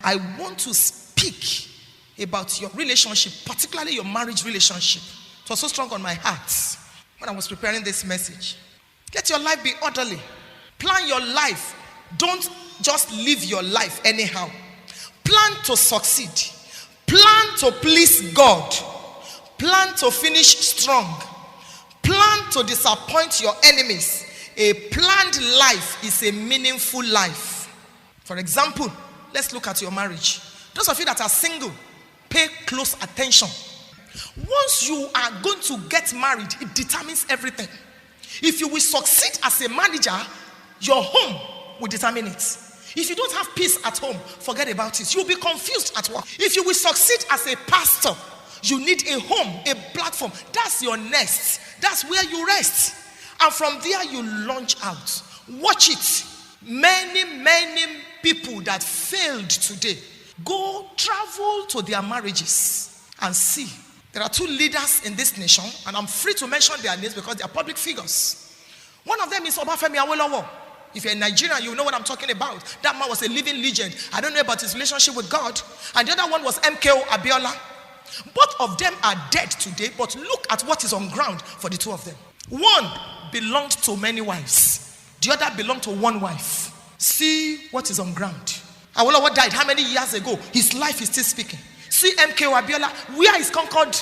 I want to speak about your relationship, particularly your marriage relationship. It was so strong on my heart when I was preparing this message. Let your life be orderly. Plan your life. Don't just live your life anyhow. Plan to succeed. Plan to please God. Plan to finish strong. Plan to disappoint your enemies. A planned life is a meaningful life. For example, let's look at your marriage. Those of you that are single, pay close attention. Once you are going to get married, it determines everything. If you will succeed as a manager, your home will determine it. If you don't have peace at home, forget about it. You'll be confused at work. If you will succeed as a pastor, you need a home, a platform. That's your nest. That's where you rest. And from there, you launch out. Watch it. Many people that failed today, go travel to their marriages and see. There are 2 leaders in this nation, and I'm free to mention their names because they are public figures. One of them is Obafemi Awolowo. If you're in Nigeria, you know what I'm talking about. That man was a living legend. I don't know about his relationship with God. And the other one was MKO Abiola. Both of them are dead today, but look at what is on ground for the 2 of them. One belonged to many wives. The other belonged to one wife. See what is on ground. Awolowo died how many years ago? His life is still speaking. See MKO Abiola. Where is Concord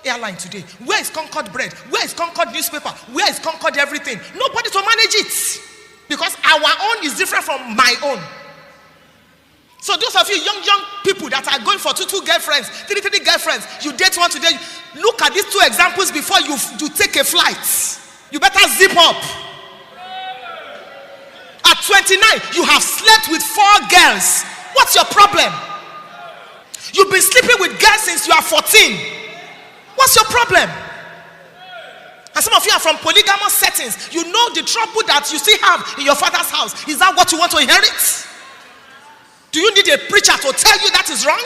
Airline today? Where is Concord Bread? Where is Concord Newspaper? Where is Concord everything? Nobody to manage it. Because our own is different from my own. So those of you young people that are going for 2 girlfriends, 3 girlfriends, you date one today, look at these 2 examples before you take a flight. You better zip up. At 29, you have slept with 4 girls. What's your problem? You've been sleeping with girls since you are 14. What's your problem? And some of you are from polygamous settings. You know the trouble that you still have in your father's house. Is that what you want to inherit? Do you need a preacher to tell you that is wrong?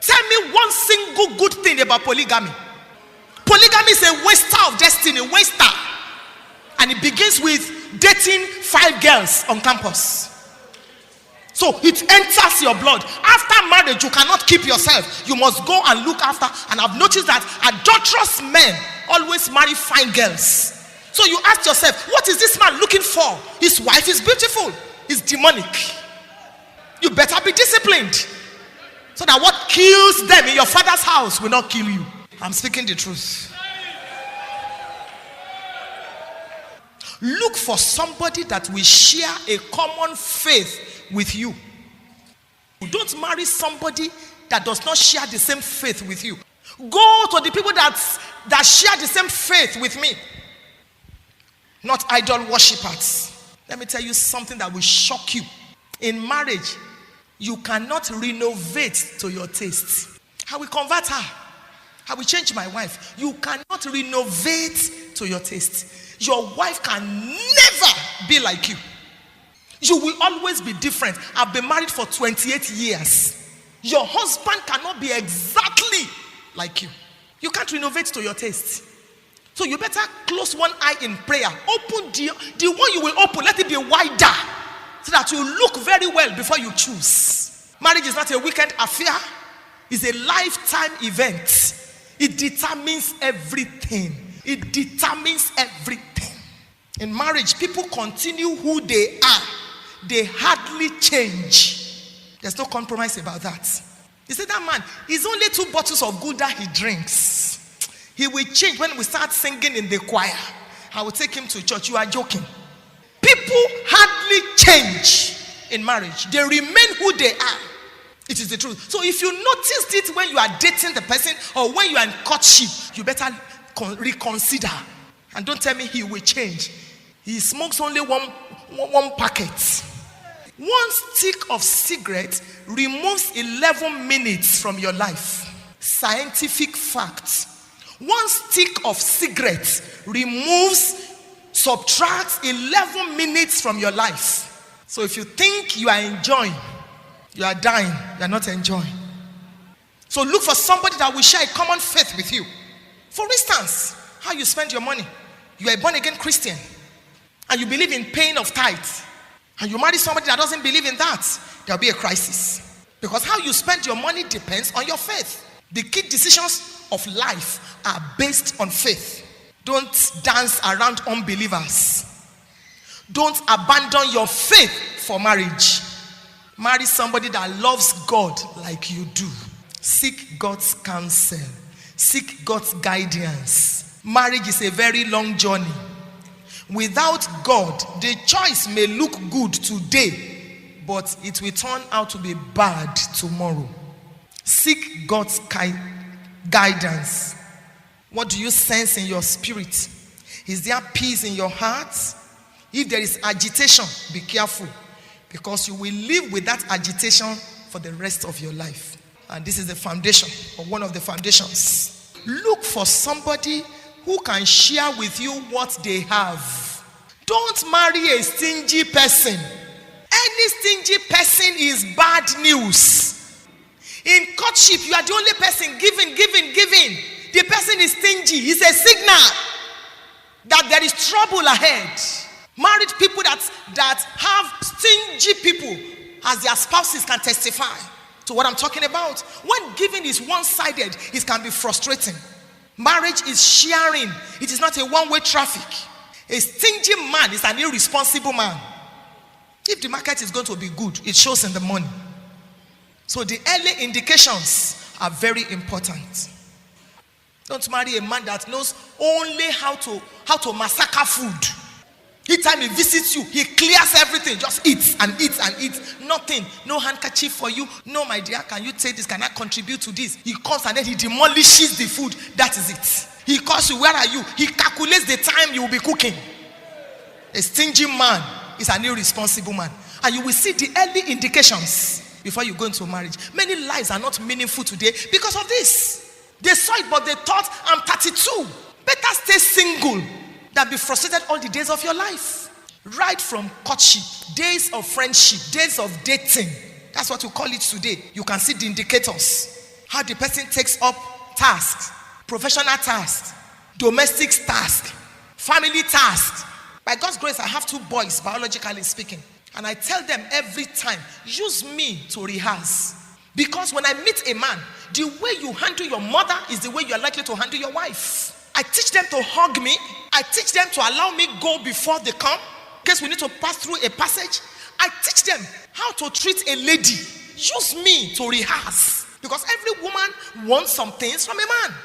Tell me one single good thing about polygamy. Polygamy is a waster of destiny, waster. And it begins with dating 5 girls on campus. So it enters your blood. After marriage, you cannot keep yourself. You must go and look after. And I've noticed that adulterous men always marry fine girls. So you ask yourself, what is this man looking for? His wife is beautiful. He's demonic. You better be disciplined, so that what kills them in your father's house will not kill you. I'm speaking the truth. Look for somebody that will share a common faith with you. Don't marry somebody that does not share the same faith with you. Go to the people that share the same faith with me. Not idol worshippers. Let me tell you something that will shock you. In marriage, you cannot renovate to your taste. I will convert her. I will change my wife. You cannot renovate to your taste. Your wife can never be like you. You will always be different. I've been married for 28 years. Your husband cannot be exactly like you. You can't renovate to your taste. So you better close one eye in prayer. Open the one you will open, let it be wider, so that you look very well before you choose. Marriage is not a weekend affair. It's a lifetime event. It determines everything. It determines everything. In marriage, people continue who they are. They hardly change. There's no compromise about that. You say, that man, it's only 2 bottles of Gouda he drinks. He will change when we start singing in the choir. I will take him to church. You are joking. People hardly change in marriage. They remain who they are. It is the truth. So if you noticed it when you are dating the person or when you are in courtship, you better reconsider. And don't tell me he will change. He smokes only one packet. 1 stick of cigarette removes 11 minutes from your life. Scientific fact. 1 stick of cigarette subtracts 11 minutes from your life. So if you think you are enjoying, you are dying, you are not enjoying. So look for somebody that will share a common faith with you. For instance, how you spend your money. You are a born again Christian and you believe in paying of tithes, and you marry somebody that doesn't believe in that, there'll be a crisis. Because how you spend your money depends on your faith. The key decisions of life are based on faith. Don't dance around unbelievers. Don't abandon your faith for marriage. Marry somebody that loves God like you do. Seek God's counsel. Seek God's guidance. Marriage is a very long journey. Without God, the choice may look good today, but it will turn out to be bad tomorrow. Seek God's guidance. What do you sense in your spirit? Is there peace in your heart? If there is agitation, be careful, because you will live with that agitation for the rest of your life. And this is the foundation, or one of the foundations. Look for somebody who can share with you what they have. Don't marry a stingy person. Any stingy person is bad news. In courtship, you are the only person giving. The person is stingy. It's a signal that there is trouble ahead. Married people that have stingy people as their spouses can testify to what I'm talking about. When giving is one-sided, it can be frustrating. Marriage is sharing. It is not a one-way traffic. A stingy man is an irresponsible man. If the market is going to be good, it shows in the money. So the early indications are very important. Don't marry a man that knows only how to massacre food. Each time he visits you, he clears everything. Just eats and eats and eats. Nothing. No handkerchief for you. No, my dear, can you take this? Can I contribute to this? He comes and then he demolishes the food. That is it. He calls you, where are you? He calculates the time you will be cooking. A stingy man is an irresponsible man. And you will see the early indications before you go into marriage. Many lives are not meaningful today because of this. They saw it, but they thought, I'm 32. Better stay single than be frustrated all the days of your life. Right from courtship, days of friendship, days of dating. That's what we call it today. You can see the indicators. How the person takes up tasks, professional tasks, domestic tasks, family tasks. By God's grace, I have 2 boys, biologically speaking. And I tell them every time, use me to rehearse. Because when I meet a man, the way you handle your mother is the way you are likely to handle your wife. I teach them to hug me. I teach them to allow me go before they come. In case we need to pass through a passage. I teach them how to treat a lady. Use me to rehearse. Because every woman wants some things from a man.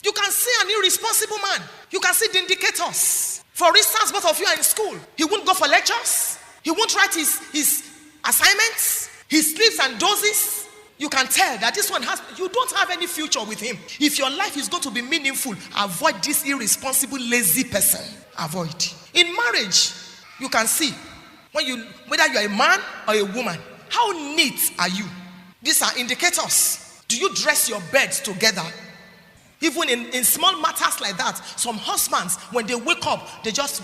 You can see an irresponsible man. You can see the indicators. For instance, both of you are in school. He won't go for lectures. He won't write his assignments. He sleeps and dozes. You can tell that this one you don't have any future with him. If your life is going to be meaningful, avoid this irresponsible, lazy person. Avoid. In marriage, you can see whether you are a man or a woman, how neat are you? These are indicators. Do you dress your beds together? Even in small matters like that, some husbands, when they wake up, they just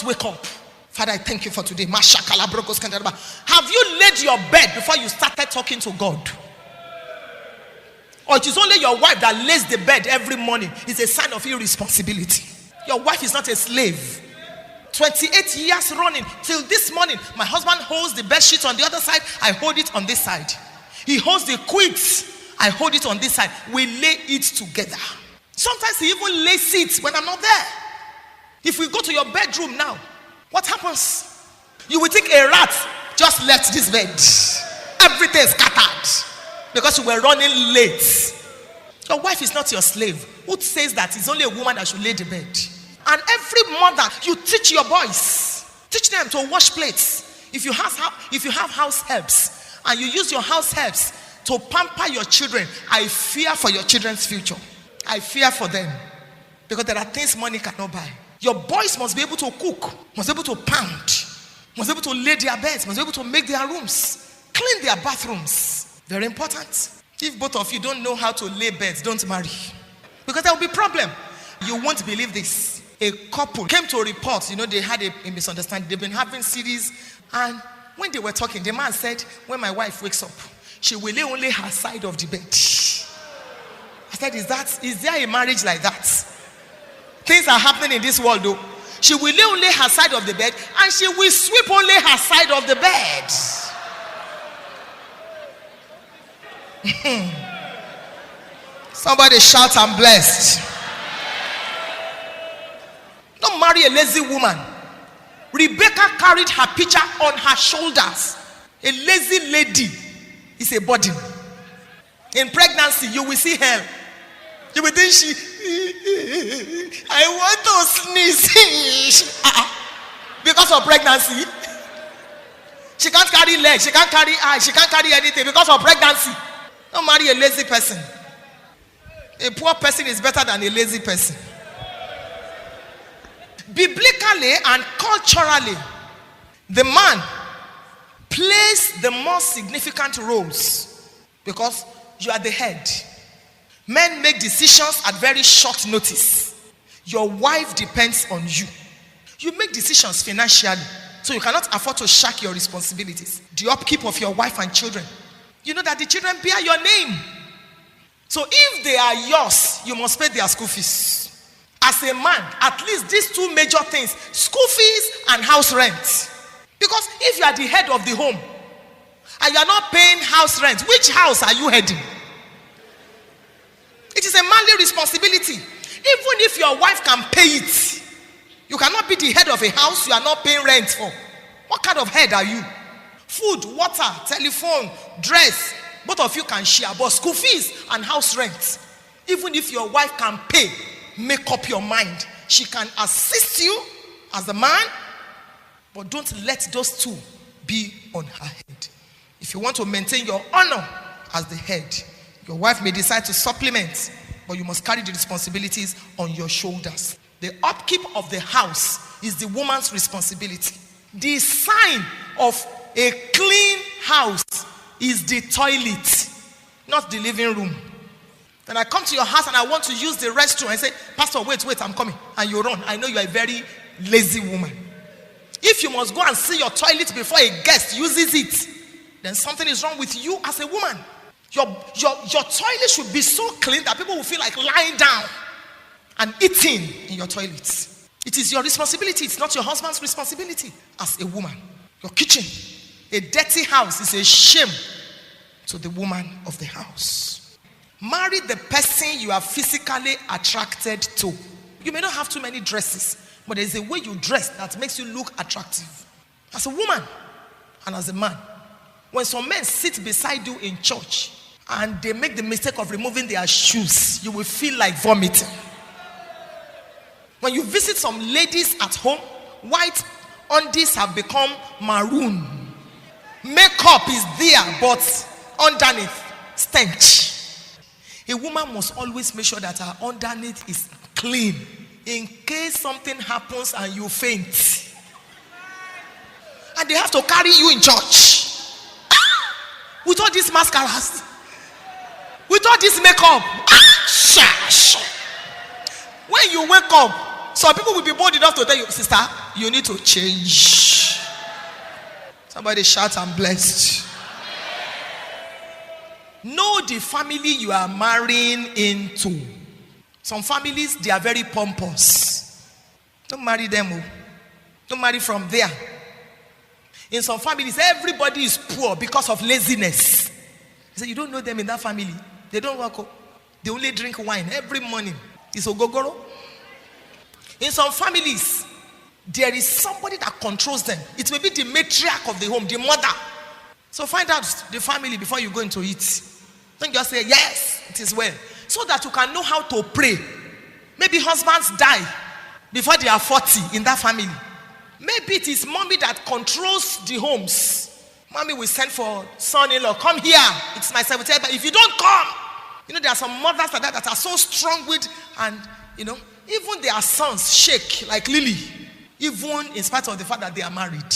wake up. Father, I thank you for today. Have you laid your bed before you started talking to God? Or it is only your wife that lays the bed every morning? It's a sign of irresponsibility. Your wife is not a slave. 28 years running till this morning, my husband holds the bed sheet on the other side, I hold it on this side. He holds the quilts, I hold it on this side. We lay it together. Sometimes he even lays it when I'm not there. If we go to your bedroom now, what happens? You will think a rat just left this bed. Everything is scattered because you were running late. Your wife is not your slave. Who says that it's only a woman that should lay the bed? And every mother, you teach your boys. Teach them to wash plates. If you have house helps and you use your house helps to pamper your children, I fear for your children's future. I fear for them. Because there are things money cannot buy. Your boys must be able to cook, must be able to pound, must be able to lay their beds, must be able to make their rooms, clean their bathrooms. Very important. If both of you don't know how to lay beds, don't marry. Because there will be a problem. You won't believe this. A couple came to report, they had a misunderstanding. They've been having series. And when they were talking, the man said, when my wife wakes up, she will lay only her side of the bed. I said, is there a marriage like that? Things are happening in this world though. She will lay only her side of the bed and she will sweep only her side of the bed. Somebody shout, I'm blessed. Don't marry a lazy woman. Rebecca carried her pitcher on her shoulders. A lazy lady is a burden. In pregnancy, you will see hell. You will think I want to sneeze. Because of pregnancy. She can't carry legs, she can't carry eyes, she can't carry anything because of pregnancy. Don't marry a lazy person. A poor person is better than a lazy person. Biblically and culturally, the man plays the most significant roles because you are the head. Men make decisions at very short notice. Your wife depends on you. You make decisions financially, so you cannot afford to shirk your responsibilities. The upkeep of your wife and children. You know that the children bear your name. So if they are yours, you must pay their school fees. As a man, at least these two major things, school fees and house rent. Because if you are the head of the home and you are not paying house rent, which house are you heading? It is a manly responsibility. Even if your wife can pay it, you cannot be the head of a house you are not paying rent for. What kind of head are you? Food, water, telephone, dress, both of you can share. But school fees and house rent, even if your wife can pay, make up your mind. She can assist you as a man, but don't let those two be on her head. If you want to maintain your honor as the head, your wife may decide to supplement, but you must carry the responsibilities on your shoulders. The upkeep of the house is the woman's responsibility. The sign of a clean house is the toilet, not the living room. When I come to your house and I want to use the restroom, I say, Pastor, wait, I'm coming. And you run. I know you are a very lazy woman. If you must go and see your toilet before a guest uses it, then something is wrong with you as a woman. Your toilet should be so clean that people will feel like lying down and eating in your toilet. It is your responsibility. It's not your husband's responsibility as a woman. Your kitchen, a dirty house is a shame to the woman of the house. Marry the person you are physically attracted to. You may not have too many dresses, but there's a way you dress that makes you look attractive. As a woman and as a man, when some men sit beside you in church and they make the mistake of removing their shoes, you will feel like vomiting. When you visit some ladies at home, white undies have become maroon. Makeup is there, but underneath, stench. A woman must always make sure that her underneath is clean in case something happens and you faint. And they have to carry you in church. With all these mascaras, with all this makeup. When you wake up, some people will be bold enough to tell you, sister, you need to change. Somebody shout, I'm blessed. Know the family you are marrying into. Some families, they are very pompous. Don't marry them. Don't marry from there. In some families, everybody is poor because of laziness. So you don't know them in that family. They don't work. They only drink wine every morning. It's ogogoro. In some families, there is somebody that controls them. It may be the matriarch of the home, the mother. So find out the family before you go into it. Don't just say, yes, it is well. So that you can know how to pray. Maybe husbands die before they are 40 in that family. Maybe it is mommy that controls the homes. Mommy will send for son-in-law, come here. It's my 70th, but if you don't come, there are some mothers like that are so strong-willed, and even their sons shake like Lily, even in spite of the fact that they are married.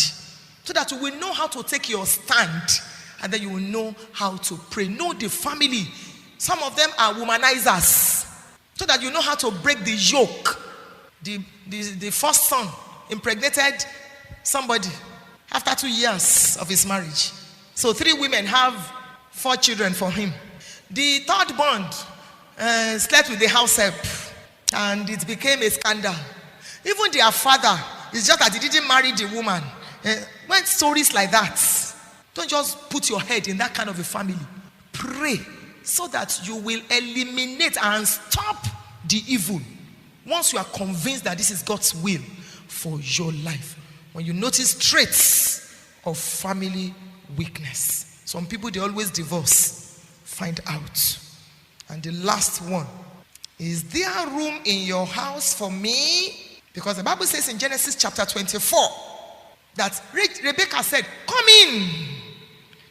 So that you will know how to take your stand, and then you will know how to pray. Know the family. Some of them are womanizers, so that you know how to break the yoke. The first son impregnated somebody after 2 years of his marriage. So 3 women have 4 children for him. The third bond slept with the house help, and it became a scandal. Even their father, it's just that he didn't marry the woman. When stories like that, don't just put your head in that kind of a family. Pray so that you will eliminate and stop the evil. Once you are convinced that this is God's will for your life. When you notice traits of family weakness. Some people, they always divorce. Find out. And the last one. Is there room in your house for me? Because the Bible says in Genesis chapter 24 that Rebecca said, come in.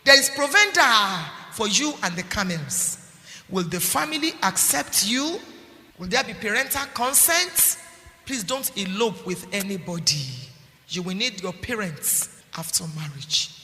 There is provender for you and the camels. Will the family accept you? Will there be parental consent? Please don't elope with anybody. You will need your parents after marriage.